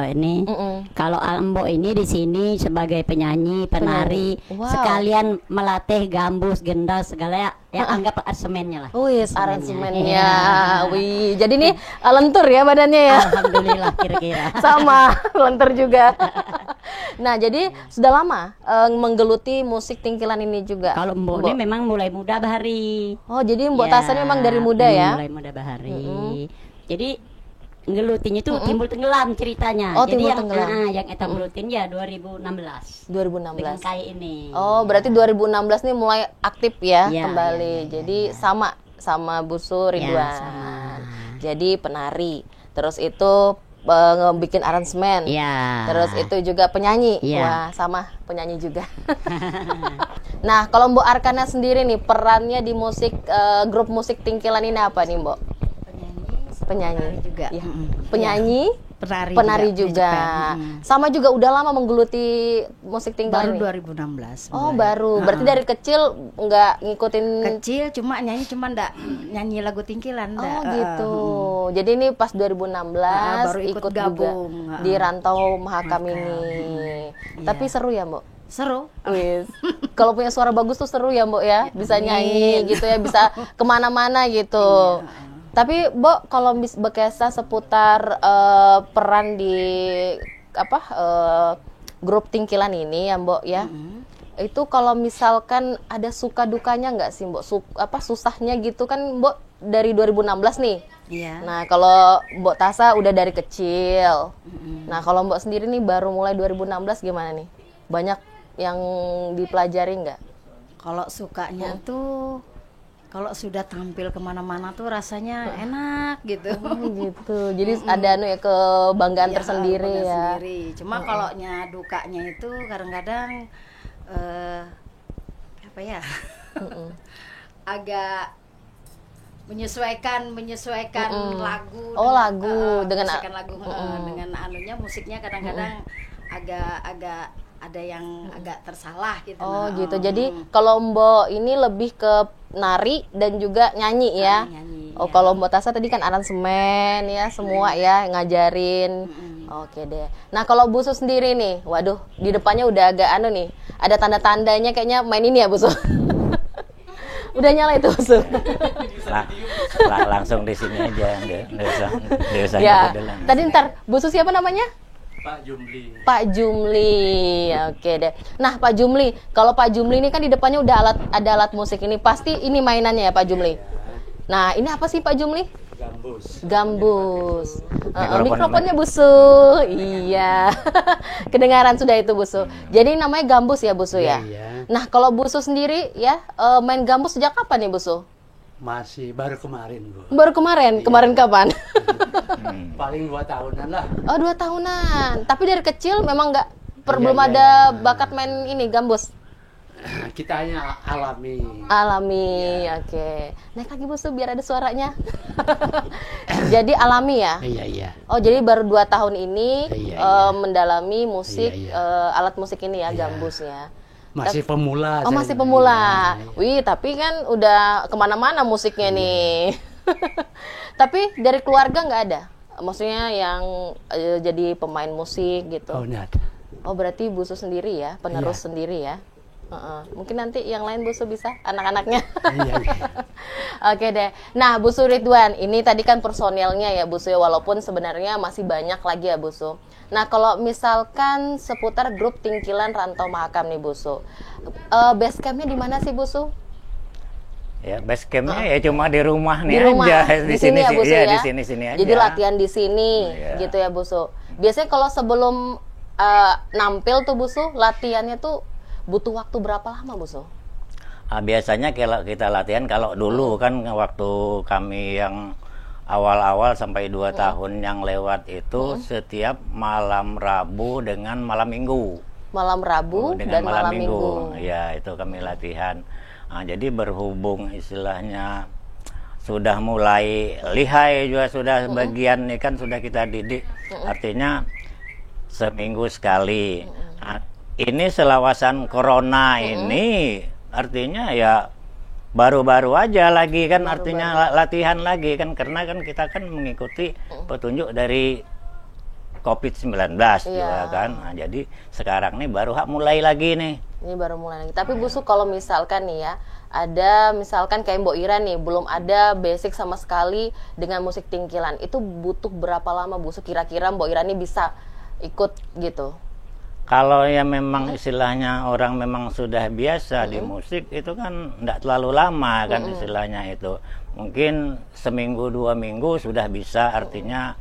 Ini kalau Mbok ini di sini sebagai penyanyi, penari, sekalian melatih gambus, gendang segala ya anggap aransemennya lah. Aransemennya. Wih, jadi nih lentur ya badannya ya. Alhamdulillah kira-kira. Sama, lentur juga. Nah, jadi sudah lama menggeluti musik tingkilan ini juga. Kalau Mbok ini memang mulai muda bahari. Oh, jadi Mbok Tasan memang dari muda ya? Mulai muda bahari. Jadi ngelutinya itu timbul tenggelam ceritanya. Jadi timbul tenggelam. Yang kita gelutin ya 2016. 2016. Dengan kayak ini. Oh, berarti 2016 nih mulai aktif ya kembali. Jadi sama Bu Su Ridwan. Ya, sama. Jadi penari. Terus itu bikin aransemen. Terus itu juga penyanyi. Wah, sama penyanyi juga. Nah, kalau Mbok Arkana sendiri nih perannya di musik grup musik Tingkilan ini apa nih, Mbok? Penyanyi juga. Ya. Penyanyi, penari juga. Sama juga udah lama menggeluti musik tingkilan. Baru 2016. Oh, baru. Berarti dari kecil nggak ngikutin. Kecil cuma nyanyi nyanyi lagu tingkilan. Oh, gitu. Jadi ini pas 2016 baru ikut gabung juga di Rantau Mahakam ini. Tapi seru ya, Mbok? Seru. Kalau punya suara bagus tuh seru ya, Mbok ya. Bisa nyanyi gitu ya, bisa kemana-mana gitu. Tapi Mbok kalau berkisah seputar peran di grup Tingkilan ini ya Mbok ya. Itu kalau misalkan ada suka dukanya nggak sih Mbok? Susahnya gitu kan Mbok dari 2016 nih. Iya. Nah kalau Mbok Tasa udah dari kecil. Nah kalau Mbok sendiri nih baru mulai 2016 gimana nih? Banyak yang dipelajari nggak? Kalau sukanya tuh kalau sudah tampil kemana-mana tuh rasanya enak gitu. Gitu. Jadi ada kebanggaan Iya, tersendiri bangga ya. sendiri. Cuma kalau dukanya itu kadang-kadang agak menyesuaikan lagu dengan musiknya kadang-kadang agak ada yang agak tersalah gitu. Oh gitu. Jadi kalau Mbok ini lebih ke nari dan juga nyanyi ya. Nyanyi, Oh ya. kalau Mbok Tasa tadi kan aransemen ya, semua ya ngajarin. Oke deh. Nah kalau Busu sendiri nih, waduh di depannya udah agak nih. Ada tanda-tandanya kayaknya main ini ya Busu. Udah nyala itu Busu. Langsung di sini aja, nggak usah Ya. nyebut dulu. Tadi ntar Busu siapa namanya? Pak Jumli. Pak Jumli, oke deh. Nah Pak Jumli, kalau Pak Jumli ini kan di depannya udah ada alat musik ini, pasti ini mainannya ya Pak Jumli. Nah ini apa sih Pak Jumli? Gambus. Mikrofonnya Busu. Iya. Kedengaran sudah itu Busu. Jadi namanya gambus ya Busu ya. Iya. Nah kalau Busu sendiri ya main gambus sejak kapan nih Busu? Masih baru kemarin, Bu. Baru kemarin. Kemarin kapan? Paling 2 tahunan lah. Oh 2 tahunan. Tapi dari kecil memang nggak belum iya, ada iya. bakat main ini gambus. Kita hanya alami. Alami, oke. Naik lagi Busu biar ada suaranya. Jadi alami ya? Iya. Oh jadi baru 2 tahun ini Iya. mendalami musik, Iya. alat musik ini ya, Iya. gambus ya. Masih pemula. Oh saya. masih pemula. Iya. Wih tapi kan udah kemana-mana musiknya nih. Tapi dari keluarga nggak ada? Maksudnya yang jadi pemain musik gitu? Oh, ini ada. Oh berarti Busu sendiri ya, penerus sendiri ya? Mungkin nanti yang lain Busu bisa, anak-anaknya. Iya. Oke deh. Nah Busu Ridwan, ini tadi kan personilnya ya Busu ya, walaupun sebenarnya masih banyak lagi ya Busu. Nah kalau misalkan seputar grup Tingkilan Rantau Mahakam nih Busu, base campnya di mana sih Busu? Ya base campnya ya cuma di rumah nih Di rumah, aja. di sini ya Busu ya? Di sini aja. Jadi latihan di sini, Iya. gitu ya Busu. Biasanya kalau sebelum nampil tuh Busu, latihannya tuh butuh waktu berapa lama Busu? Biasanya kalau kita latihan, kalau dulu kan waktu kami yang awal-awal sampai 2 tahun yang lewat itu setiap malam Rabu dengan malam Minggu. Malam Rabu Dengan dan malam Minggu. Ya itu kami latihan. Jadi berhubung istilahnya sudah mulai lihai juga sudah bagian ini kan sudah kita didik. Artinya seminggu sekali. Ini selawasan corona ini artinya ya baru-baru aja lagi kan, artinya latihan lagi kan, karena kan kita kan mengikuti petunjuk dari COVID-19 juga kan. Nah, jadi sekarang nih baru mulai lagi nih. Ini baru mulai lagi. Tapi Busu kalau misalkan nih ya, ada misalkan kayak Mbok Ira nih, belum ada basic sama sekali dengan musik Tingkilan. Itu butuh berapa lama Busu kira-kira Mbok Ira nih bisa ikut gitu? Kalau ya memang istilahnya orang memang sudah biasa di musik itu kan tidak terlalu lama kan istilahnya itu. Mungkin seminggu 2 minggu sudah bisa, artinya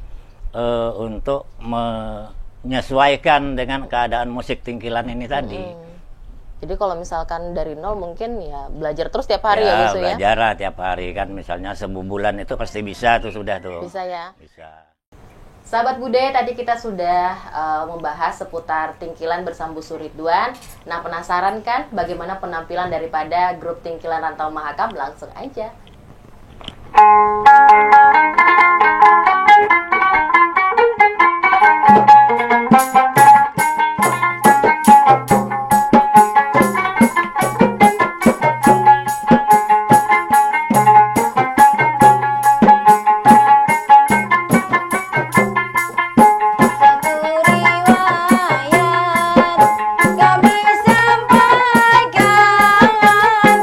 untuk menyesuaikan dengan keadaan musik Tingkilan ini tadi. Jadi kalau misalkan dari nol mungkin ya belajar terus tiap hari ya Busu ya? Belajar lah tiap hari kan, misalnya sebulan itu pasti bisa tuh sudah tuh. Bisa ya? Bisa. Sahabat budaya, tadi kita sudah membahas seputar Tingkilan bersama Busu Ridwan. Nah penasaran kan bagaimana penampilan daripada grup Tingkilan Rantau Mahakam? Langsung aja.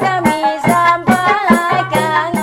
Kami sampaikan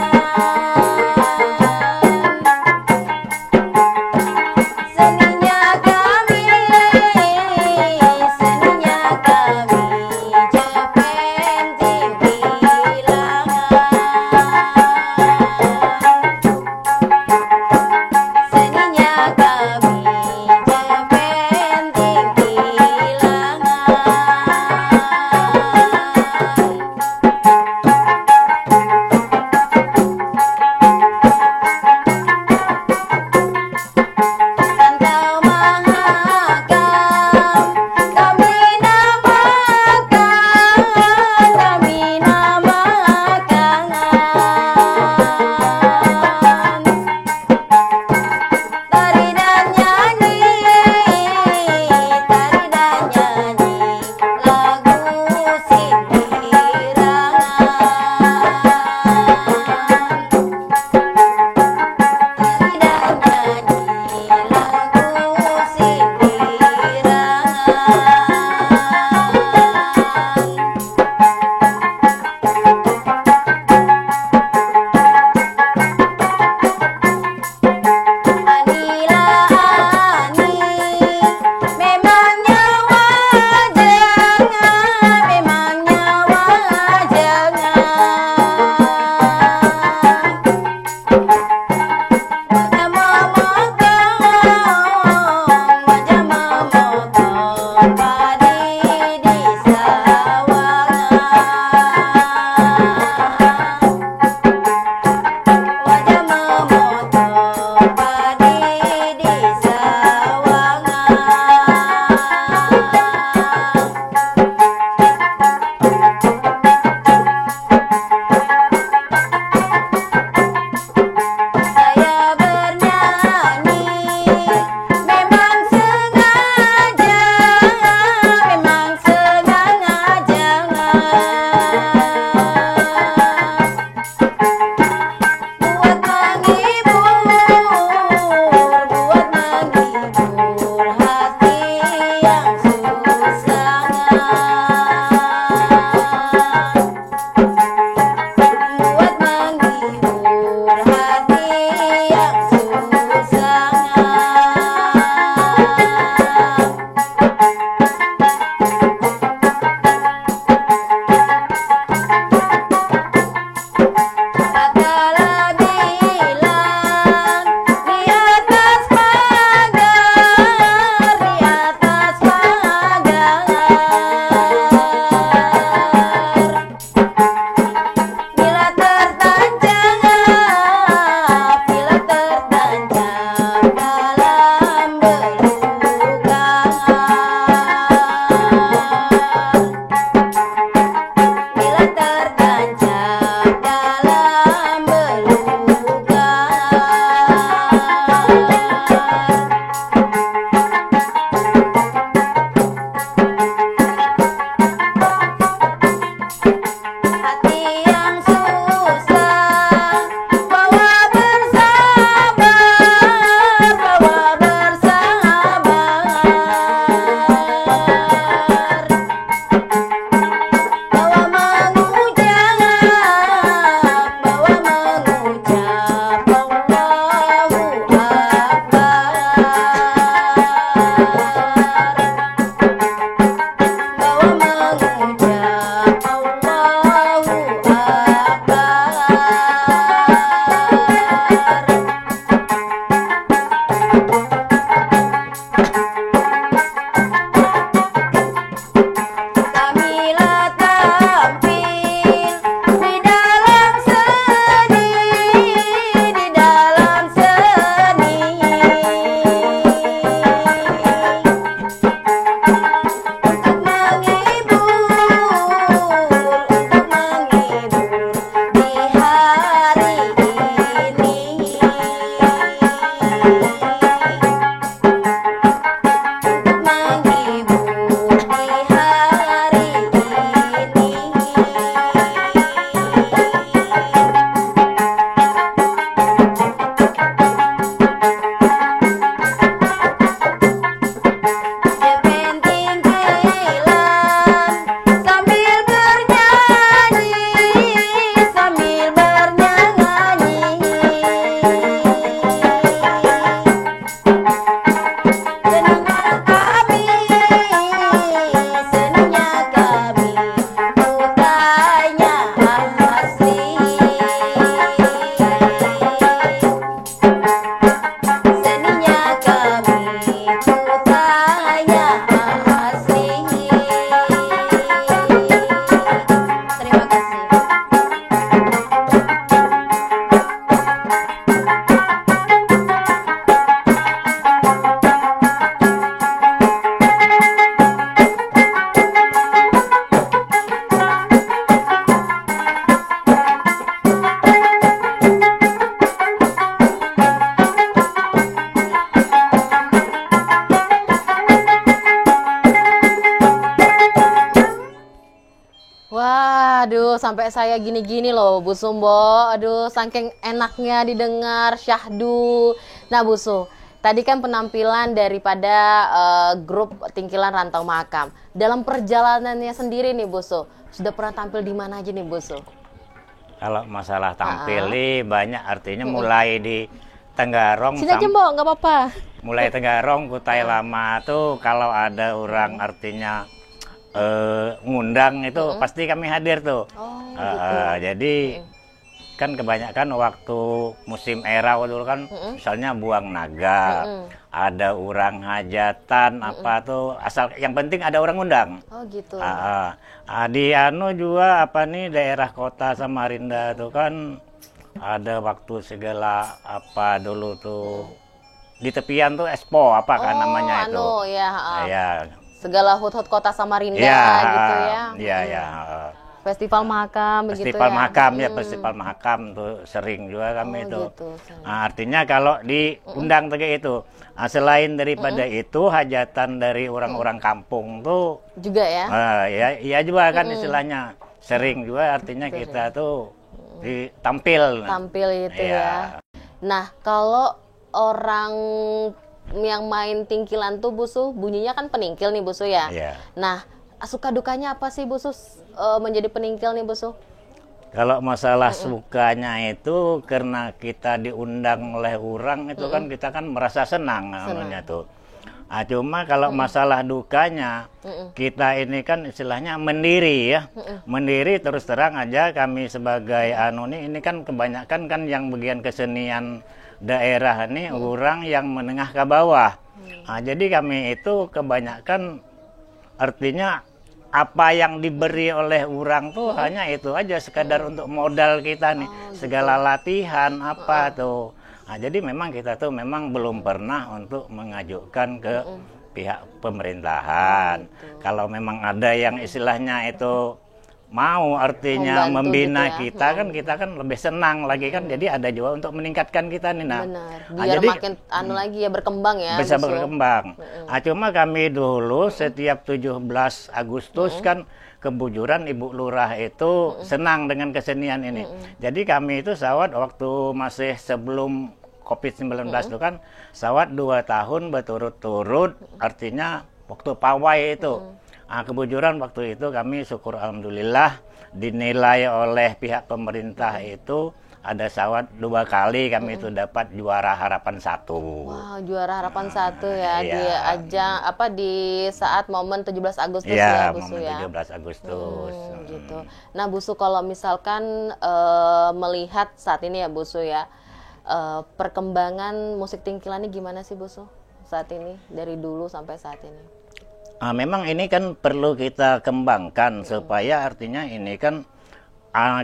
Aduh, sampai saya gini-gini loh, Bu Sumbo. Aduh, saking enaknya didengar syahdu. Nah, Bu Su, tadi kan penampilan daripada grup Tingkilan Rantau Mahakam. Dalam perjalanannya sendiri nih, Bu Su, sudah pernah tampil di mana aja nih, Bu Su? Kalau masalah tampil nih banyak, artinya mulai di Tenggarong. Sini aja, Mbok, nggak apa-apa. Mulai Tenggarong, Kutai Lama tuh kalau ada orang artinya ngundang itu pasti kami hadir tuh. Jadi kan kebanyakan waktu musim era dulu kan misalnya buang naga, ada orang hajatan apa tuh, asal yang penting ada orang undang. Oh gitu. Di anu juga apa nih daerah kota Samarinda tuh kan ada waktu segala apa dulu tuh di tepian tuh Expo apa kan namanya itu. Ya. Ya. Segala hut-hut kota Samarinda gitu ya. Iya, ya. Festival Mahakam begitu Festival ya. Mahakam ya, Festival Mahakam tuh sering juga kami itu. Gitu, Artinya kalau diundang kayak itu, selain daripada itu hajatan dari orang-orang kampung tuh juga ya. Iya juga kan istilahnya. Sering juga artinya kita tuh ditampil. Tampil itu ya. Nah, kalau orang yang main tingkilan tuh Bu Su, bunyinya kan peningkil nih Bu Su ya. Nah, suka dukanya apa sih Bu Su menjadi peningkil nih Bu Su? Kalau masalah sukanya itu karena kita diundang oleh orang itu kan kita kan merasa senang namanya tuh. Cuma kalau masalah dukanya kita ini kan istilahnya mendiri ya. Mendiri terus terang aja kami sebagai ini kan kebanyakan kan yang bagian kesenian daerah ini orang yang menengah ke bawah. Jadi kami itu kebanyakan artinya apa yang diberi oleh orang tuh hanya itu aja sekadar untuk modal kita nih, segala latihan apa tuh. Jadi memang kita tuh memang belum pernah untuk mengajukan ke pihak pemerintahan. Kalau memang ada yang istilahnya itu mau artinya membina gitu ya. kita kan lebih senang lagi kan, jadi ada juga untuk meningkatkan kita nih. Benar. Biar jadi, makin lagi ya berkembang ya. Bisa berkembang. Cuma kami dulu setiap 17 Agustus kan kebujuran Ibu Lurah itu senang dengan kesenian ini. Jadi kami itu sawat waktu masih sebelum COVID-19 itu kan sawat 2 tahun berturut-turut, artinya waktu pawai itu. Kebujuran waktu itu kami syukur alhamdulillah dinilai oleh pihak pemerintah itu ada sawat 2 kali kami itu dapat juara harapan 1. Wow, juara harapan 1 ya di ajang apa di saat momen 17 Agustus ya Bu Su ya. 17 Agustus. Gitu. Nah Bu Su, kalau misalkan melihat saat ini ya Bu Su ya, perkembangan musik tingkilan ini gimana sih Bu Su saat ini dari dulu sampai saat ini? Memang ini kan perlu kita kembangkan supaya artinya ini kan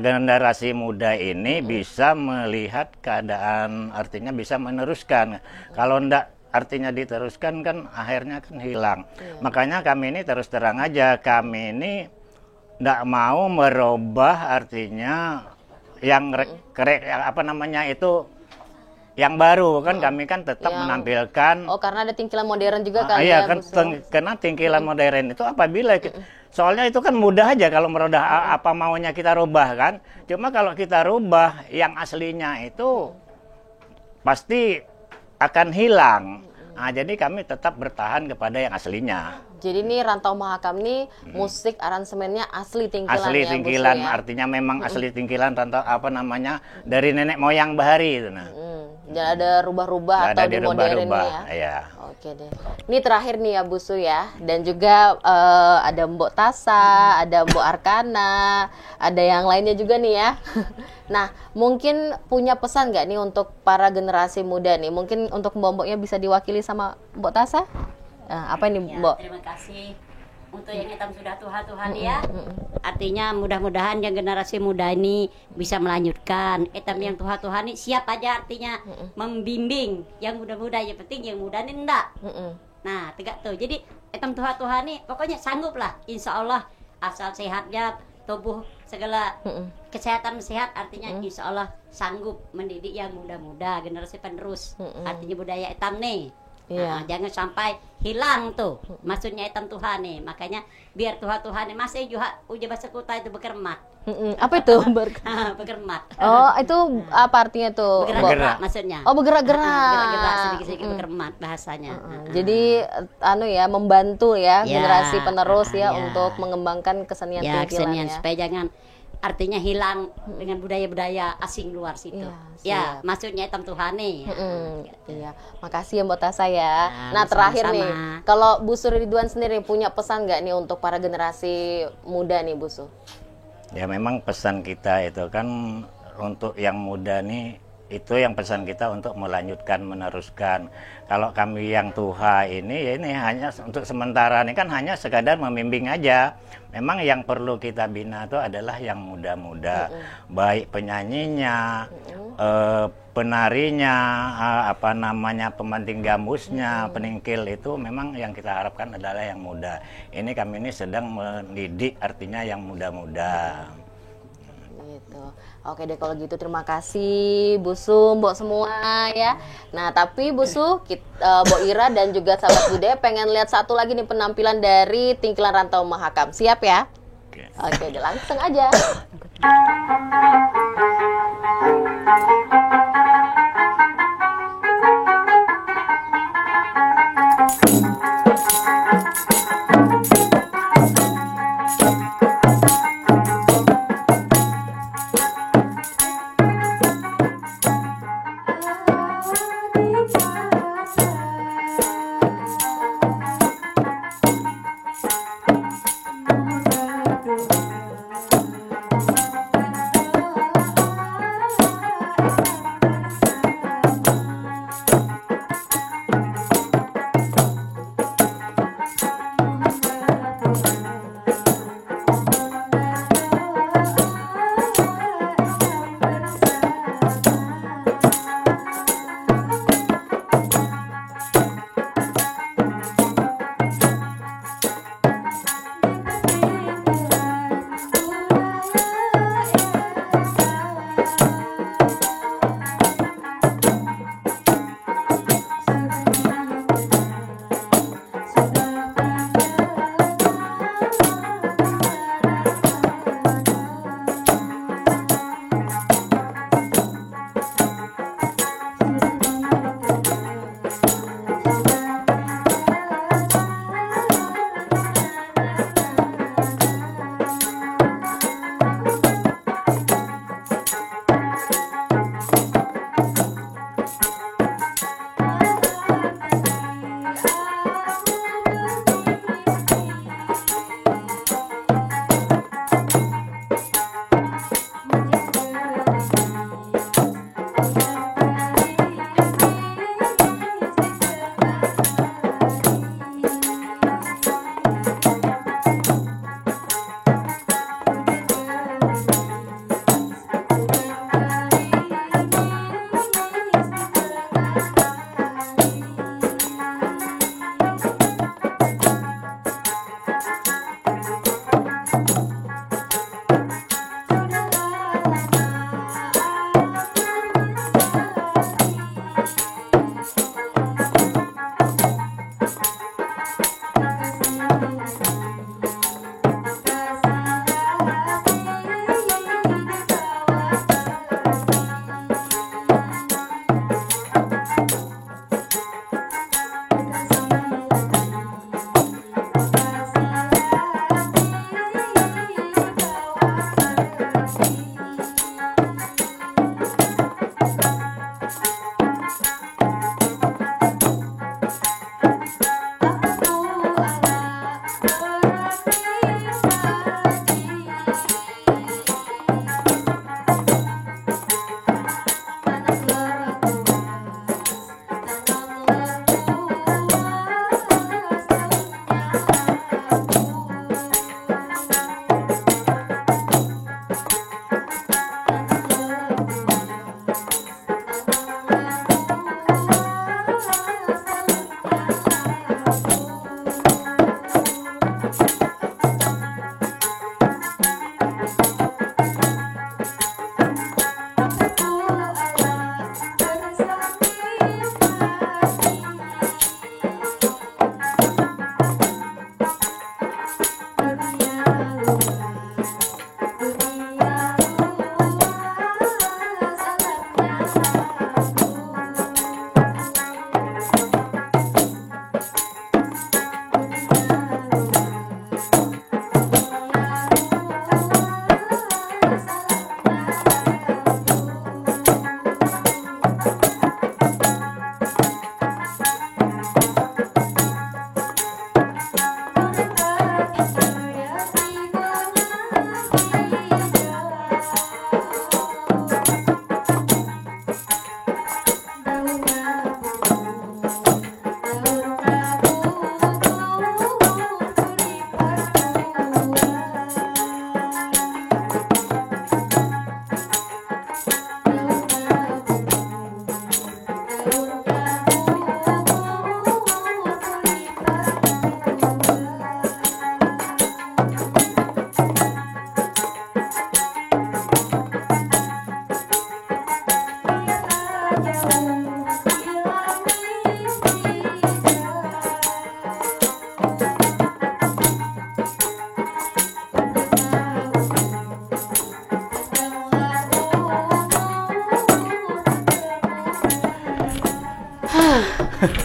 generasi muda ini bisa melihat keadaan, artinya bisa meneruskan. Kalau enggak artinya diteruskan kan akhirnya kan hilang. Makanya kami ini terus terang aja, kami ini enggak mau merubah artinya yang apa namanya itu yang baru kan, kami kan tetap menampilkan. Karena ada tingkilan modern juga kan ya kan, karena tingkilan modern itu apabila soalnya itu kan mudah aja kalau merubah apa maunya kita rubah kan. Cuma kalau kita rubah yang aslinya itu pasti akan hilang. Jadi kami tetap bertahan kepada yang aslinya. Jadi ini Rantau Mahakam nih musik aransemennya asli tingkilan. Asli tingkilan ya, artinya memang asli tingkilan rantau apa namanya dari nenek moyang bahari itu nah. Jangan ada rubah-rubah atau dimodernin ya. Oke deh. Ini terakhir nih ya Bu Su ya, dan juga ada Mbok Tasa, ada Mbok Arkana, ada yang lainnya juga nih ya. Nah, mungkin punya pesan nggak nih untuk para generasi muda nih? Mungkin untuk Mbok-mboknya bisa diwakili sama Mbok Tasa? Apa ini Mbok? Terima kasih untuk yang hitam sudah Tuhan ya. Artinya mudah-mudahan yang generasi muda ini bisa melanjutkan. Hitam yang Tuhan ini siap aja artinya membimbing yang muda-muda, yang penting yang muda ini enggak. Nah, tegak tuh. Jadi hitam Tuhan ini pokoknya sanggup lah, insya Allah, asal sehatnya tubuh segala kesehatan sehat, artinya insya Allah sanggup mendidik yang muda-muda generasi penerus, artinya budaya hitam nih. Iya. Nah, jangan sampai hilang tuh. Maksudnya etam Tuhan nih. Makanya biar Tuhan masih juga uja bahasa kuta itu bekermat. Apa itu? Bekermat. Oh, itu apa artinya tuh? Bergerak maksudnya. Oh, bergerak-gerak. Bergerak sedikit-sedikit bekermat bahasanya. Jadi ya membantu ya, Ya, generasi penerus ya, ya. untuk mengembangkan kesenian Ya, tungkilan kesenian ya. supaya jangan artinya hilang dengan budaya-budaya asing luar situ. Iya, Ya, maksudnya etam Tuhan nih. Iya, makasih ya Mbak Tasa ya. Nah, Nah, terakhir nih, sama-sama. kalau Bu Su Ridwan sendiri punya pesan nggak nih untuk para generasi muda nih Bu Su? Ya memang pesan kita itu kan untuk yang muda nih, itu yang pesan kita untuk melanjutkan, meneruskan. Kalau kami yang tua ini, ya ini hanya untuk sementara ini kan hanya sekadar membimbing aja. Memang yang perlu kita bina itu adalah yang muda-muda, baik penyanyinya, penarinya, pemanting gambusnya, peningkil itu memang yang kita harapkan adalah yang muda. Ini kami ini sedang mendidik artinya yang muda-muda. Gitu. Oke deh kalau gitu, terima kasih Bu Su, Mbok semua ya. Nah tapi Bu Su, Mbok Ira dan juga sahabat budaya pengen lihat satu lagi nih penampilan dari Tingkilan Rantau Mahakam. Siap ya? Oke, udah langsung aja.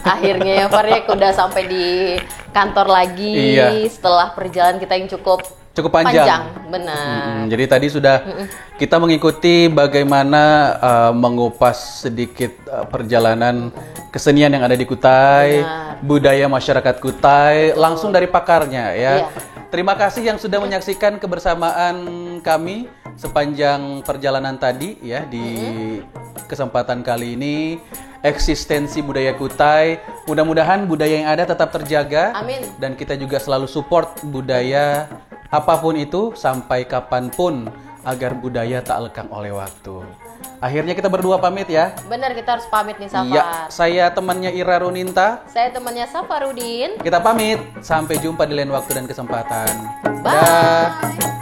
Akhirnya ya Faryek udah sampai di kantor lagi setelah perjalanan kita yang cukup panjang. Benar. Jadi tadi sudah kita mengikuti bagaimana mengupas sedikit perjalanan kesenian yang ada di Kutai, budaya masyarakat Kutai, langsung dari pakarnya ya. Terima kasih yang sudah menyaksikan kebersamaan kami sepanjang perjalanan tadi ya di kesempatan kali ini. Eksistensi budaya Kutai, mudah-mudahan budaya yang ada tetap terjaga. Amin. Dan kita juga selalu support budaya apapun itu sampai kapanpun agar budaya tak lekang oleh waktu. Akhirnya kita berdua pamit ya. Benar, kita harus pamit nih Safar. Ya, saya temannya Ira Runinta. Saya temannya Safarudin. Kita pamit. Sampai jumpa di lain waktu dan kesempatan. Bye. Dah.